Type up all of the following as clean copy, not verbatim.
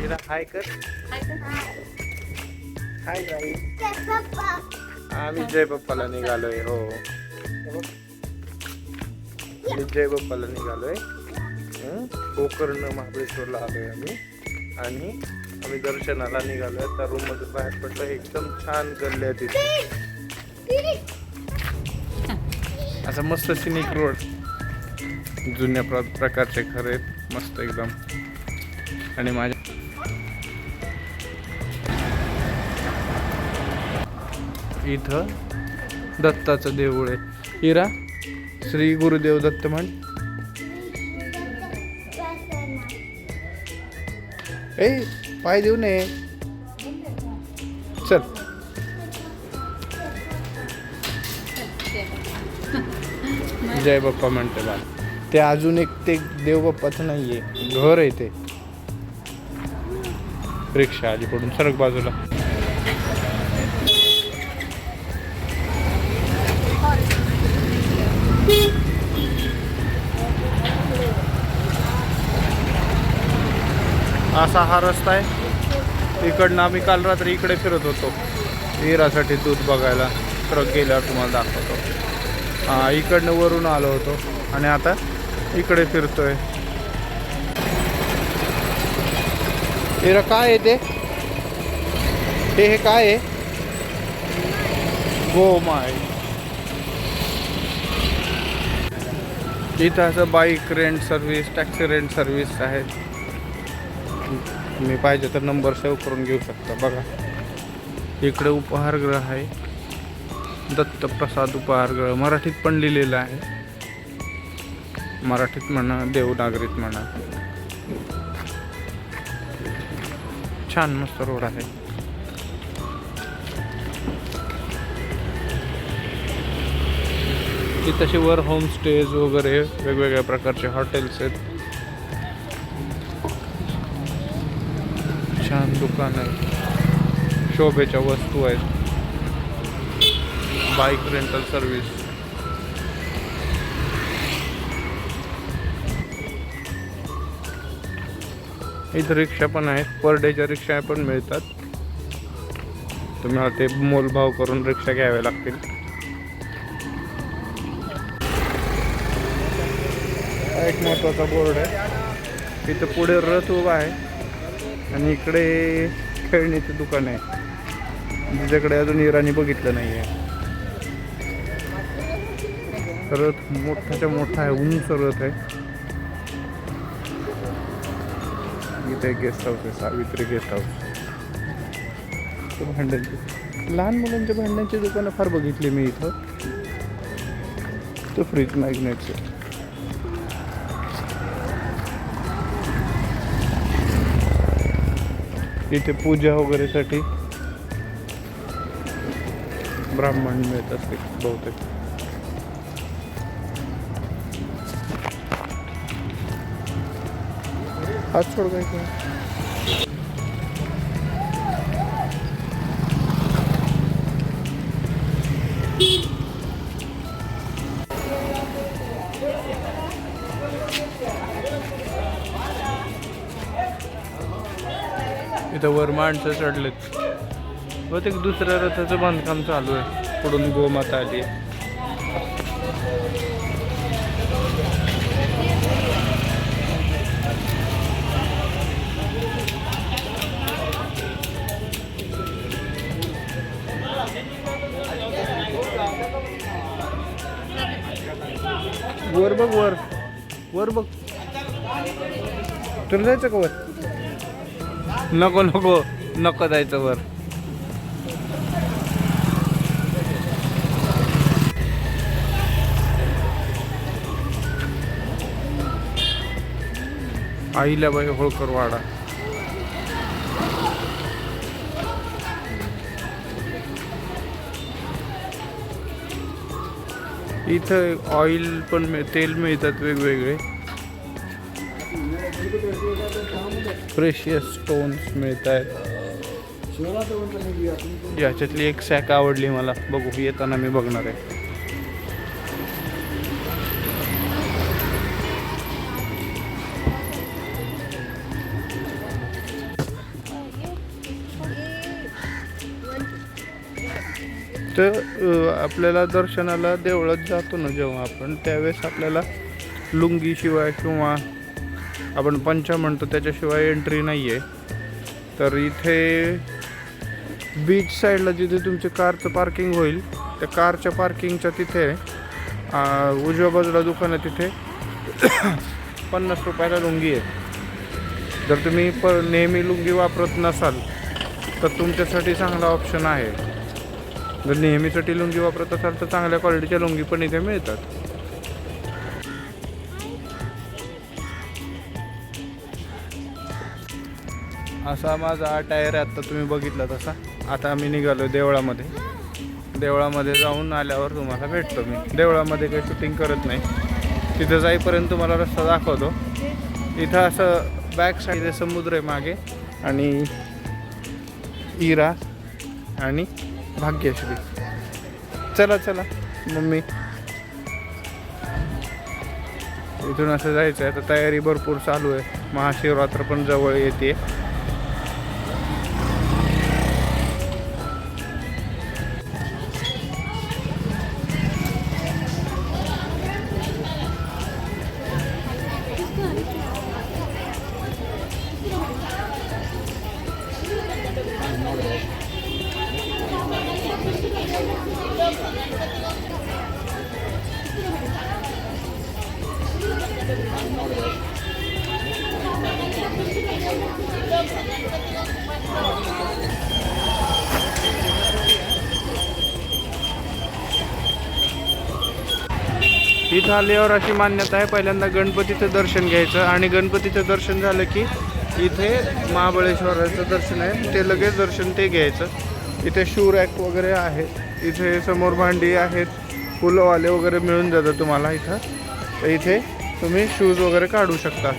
इरा हाय कर. हाय गाई. आम्ही जय बाप्पाला निघालोय. हो जय बाप्पाला निघालोय. गोकर्ण महाबळेश्वरला आलोय आम्ही. आणि आम्ही दर्शनाला निघालोय. त्या रूम मधून बाहेर पडलो. एकदम छान गल्ल्या तिथे. असं मस्त सिनिक रोड. जुन्या प्रकारचे घर आहेत मस्त एकदम. आणि माझ्या इथं दत्ताचं देऊळ आहे. इरा श्री गुरुदेव दत्त म्हण. ए पाय देऊ नये. चल. जय बाप्पा म्हणते बा. ते अजून एक ते देव बाप्पाचं नाहीये, घर आहे ते. रिक्षा आली पडून. सरक बाजूला. असा हा रस्ता आहे. इकडनं आम्ही काल रात्री इकडे फिरत होतो इरासाठी दूध बघायला. ट्रक गेल्यावर तुम्हाला दाखवतो. हा इकडनं वरून आलो होतो आणि आता इकडे फिरतोय. इरा काय आहे ते हे काय आहे? गोमाय. इथं असं bike rent service, taxi rent service आहे. तुम्ही पाहिजे तर नंबर सेव्ह करून घेऊ शकता. बघा इकडे उपहारगृह आहे. दत्तप्रसाद उपहारगृह मराठीत पण लिहिलेलं आहे. मराठीत म्हणा देवनागरीत म्हणा. छान मस्त रोड आहे. इथे वर होमस्टेज वगैरे वेगवेगळ्या प्रकारचे हॉटेल्स आहेत. छान दुकान आहे. शोभेच्या वस्तू आहेत. Bike rental service. इथं रिक्षा पण आहेत. पर डेच्या रिक्षा पण मिळतात. तुम्हाला ते मोलभाव करून रिक्षा घ्यावे लागतील. एक महत्त्वाचा बोर्ड आहे. इथं पुढे रथ उभा आहे आणि इकडे खेळणीचं दुकान आहे. ज्याच्याकडे अजून इराणी बघितलं नाही आहे. रथ मोठाच्या मोठा आहे. उंच रथ आहे. इथे गेस्ट हाऊस आहे. Savitri guest house. भांड्यांची लहान मुलांच्या भांड्यांची दुकानं फार बघितली मी इथं. तो फ्रीज मॅग्नेटचे. इथे पूजा वगैरेसाठी ब्राह्मण मिळत असते बहुतेक. हात सोड काय का. इथं वर माणसं चढलेत. बहुतेक दुसऱ्या रथाचं बांधकाम चालू आहे. पुढून गोमाता आली. वर बघ. वर बघ. तुला जायचं का वर? नको जायचं वर. अहिल्याबाई होळकर वाडा. इथं ऑइल पण तेल मिळतात वेगवेगळे. प्रेशियस स्टोन्स मिळत आहेत. याच्यातली एक सॅक आवडली मला. बघू येताना मी बघणार आहे. इथं आपल्याला दर्शनाला देवळात जातो ना जेव्हा आपण, त्यावेळेस आपल्याला लुंगीशिवाय किंवा आपण पंचा म्हणतो त्याच्याशिवाय एंट्री नाही आहे. तर इथे बीच साईडला जिथे तुमचे कारचं पार्किंग होईल, त्या कारच्या पार्किंगच्या तिथे उजव्या बाजूला दुकान आहे, तिथे 50 रुपयाला लुंगी आहे. जर तुम्ही नेहमी लुंगी वापरत नसाल तर तुमच्यासाठी चांगला ऑप्शन आहे. जर नेहमीसाठी लुंगी वापरत असाल तर चांगल्या क्वालिटीच्या लुंगी पण इथे मिळतात. असा माझा टायर आहे आत्ता तुम्ही बघितला तसा. आता आम्ही निघालो देवळामध्ये. देवळामध्ये जाऊन आल्यावर तुम्हाला भेटतो मी. देवळामध्ये काही शूटिंग करत नाही, तिथं जाईपर्यंत तुम्हाला रस्ता दाखवतो. इथं असं बॅक साईड समुद्र आहे मागे, आणि इरा आणि भाग्यश्री. चला चला मम्मी, इथून असं जायचं आहे. तर तयारी भरपूर चालू आहे. महाशिवरात्र पण जवळ येते. इथं आल्यावर अशी मान्यता आहे, पहिल्यांदा गणपतीचं दर्शन घ्यायचं, आणि गणपतीचं दर्शन झालं की इथे महाबळेश्वराचं दर्शन आहे, ते लगेच दर्शन ते घ्यायचं. इथे शू रॅक वगैरे आहे, इथे समोर भांडी आहेत, फुलंवाले वगैरे मिळून जातं तुम्हाला इथं. तर इथे तुम्ही शूज वगैरे काढू शकता.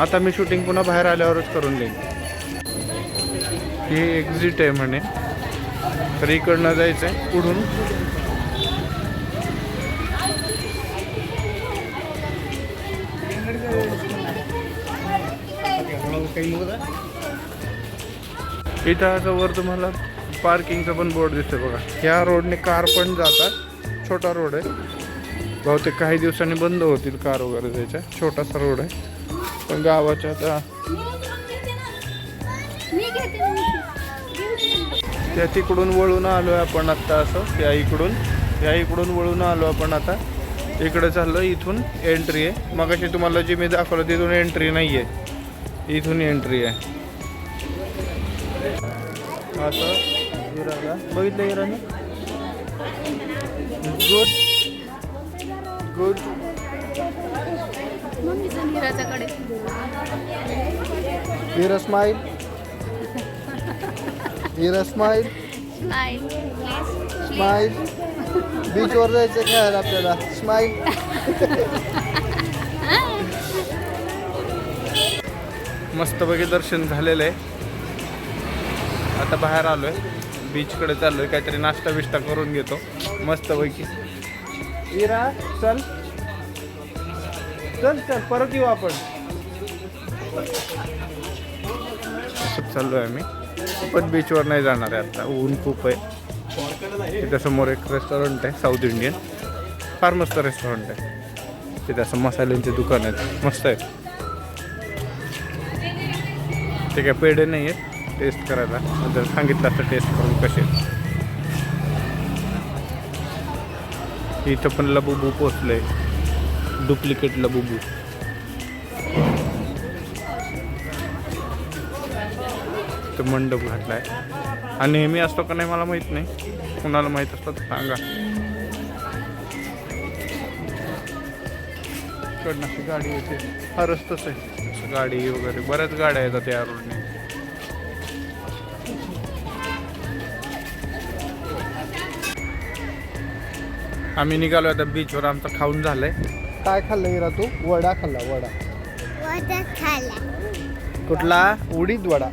आता मी शूटिंग पुन्हा बाहेर आल्यावरच करून देईन. ही एक्झिट आहे म्हणे, तर इकडनं जायचं आहे पुढून. इथं असं वर तुम्हाला पार्किंगचा पण बोर्ड दिसतो बघा. ह्या रोडने कार पण जातात, छोटा रोड आहे. बहुतेक काही दिवसांनी बंद होतील कार वगैरे जायच्या. छोटासा रोड आहे, पण गावाच्या आता त्या तिकडून वळून आलो आहे आपण आत्ता. असं या इकडून वळून आलो आपण आता. इकडे चाललो, इथून एंट्री आहे. मगाशी तुम्हाला जी मी दाखवलं तिथून एंट्री नाही आहे, इथून एंट्री आहे. असं इराला बघितलं, इराने गुड इरा स्माइल, इरा स्माइल स्माइल. बीचवर जायचं खेळायला आपल्याला. स्माइल. मस्तपैकी दर्शन झालेलं आहे. आता बाहेर आलो आहे, बीचकडे चाललो आहे. काहीतरी नाश्ता बिष्टा करून घेतो मस्तपैकी. इरा चल चल चल, परत येऊ आपण. चाललो आहे मी, पण बीचवर नाही जाणार आहे आता, ऊन खूप आहे. तिथे समोर एक रेस्टॉरंट आहे साऊथ इंडियन, फार मस्त रेस्टॉरंट आहे. तिथे असं मसाल्यांचे दुकान आहेत, मस्त आहे. ते काय पेढे नाही आहेत टेस्ट करायला, जर सांगितलं असं टेस्ट करून कसे. इथं पण लबुबू पोचलंय, डुप्लिकेट लबुबू. तो मंडप घातलाय. हा नेहमी असतो का नाही मला माहित नाही, कुणाला माहित असतं तर सांगा. इकडनं अशी गाडी येते, हा रस्ताच आहे. गाडी वगैरे बऱ्याच गाड्या येतात या रोडने. आम्ही निघालो आता बीचवर. आमचं खाऊन झालंय. काय खाल्लं इरा तू? वडा खाल्ला. वडा कुठला? उडीद वडा.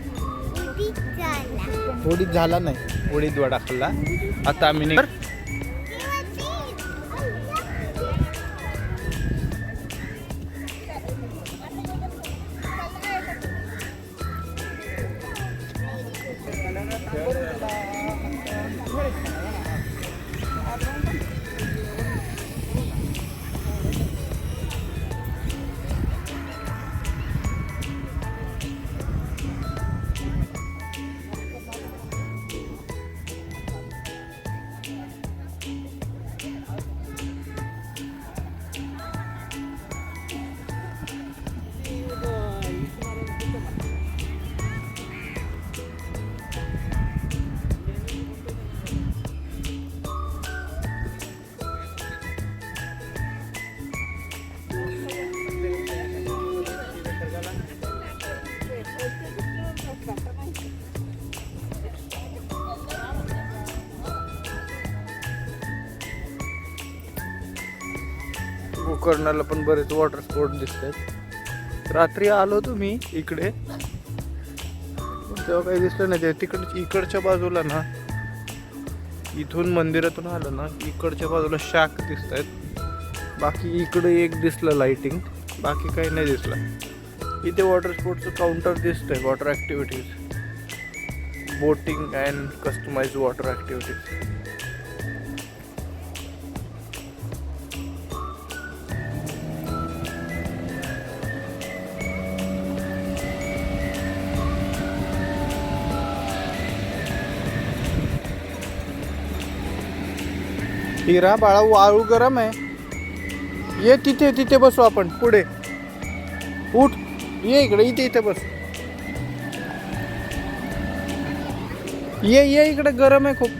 उडीद झाला नाही, उडीद वडा खाल्ला. आता आम्ही गोकर्णाला पण बरेच वॉटर स्पोर्ट दिसत आहेत. रात्री आलो तुम्ही इकडे तेव्हा काही दिसलं नाही. ते इकडच्या बाजूला ना, इथून मंदिरातून आलं ना, इकडच्या बाजूला शाक दिसत आहेत. बाकी इकडे एक दिसलं लाइटिंग, बाकी काही नाही दिसलं. इथे वॉटर स्पोर्टचं काउंटर दिसतंय. Water activities, boating and customise water activities. Hira बाळा, वाळू गरम आहे. ये तिथे तिथे बसू आपण पुढे. उठ, ये इकडे, इथे बस. ये इकडे, गरम आहे खूप.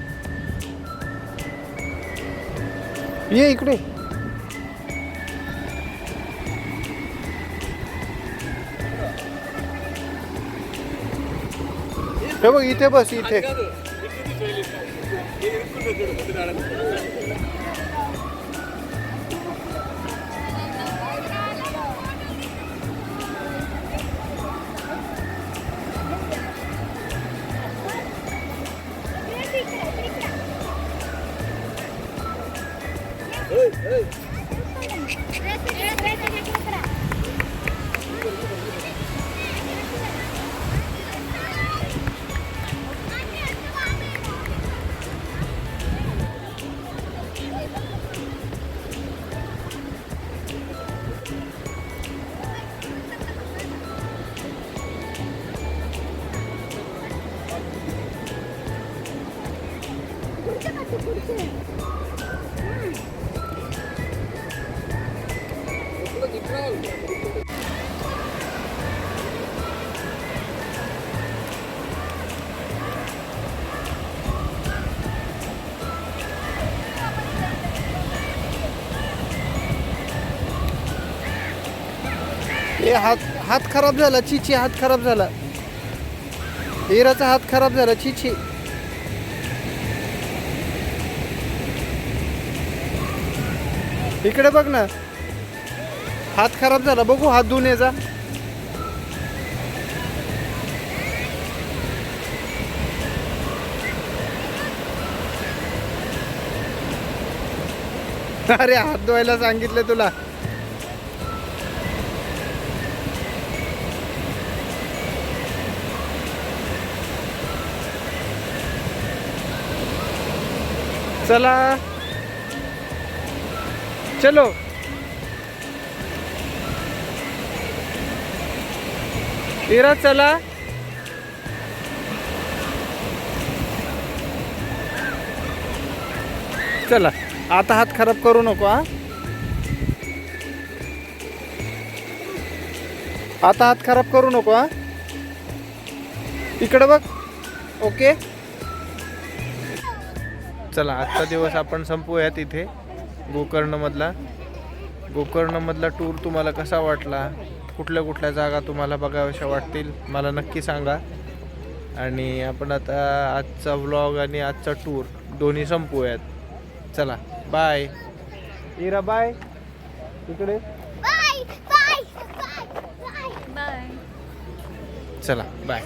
ये इकडे. हे बघ, इथे बस, इथे. ए, हात खराब झाला. चिची, हात खराब झाला. हिराचा हात खराब झाला. चिची. इकडे बघ ना, हात खराब झाला. बघू, हात धुवून ये जा. अरे, हात धुवायला सांगितलं तुला. चला, चलो. इरा, चला. चला, आता हात खराब करू नको. आता हात खराब करू नको. इकडे बघ. ओके, चला, आजचा दिवस आपण संपवूयात इथे. गोकर्णमधला टूर तुम्हाला कसा वाटला, कुठल्या कुठल्या जागा तुम्हाला बघाव्याशा वाटतील मला नक्की सांगा. आणि आपण आता आजचा व्लॉग आणि आजचा टूर दोन्ही संपवूयात. चला, बाय. इरा, बाय. इकडे बाय बाय बाय बाय. चला, बाय.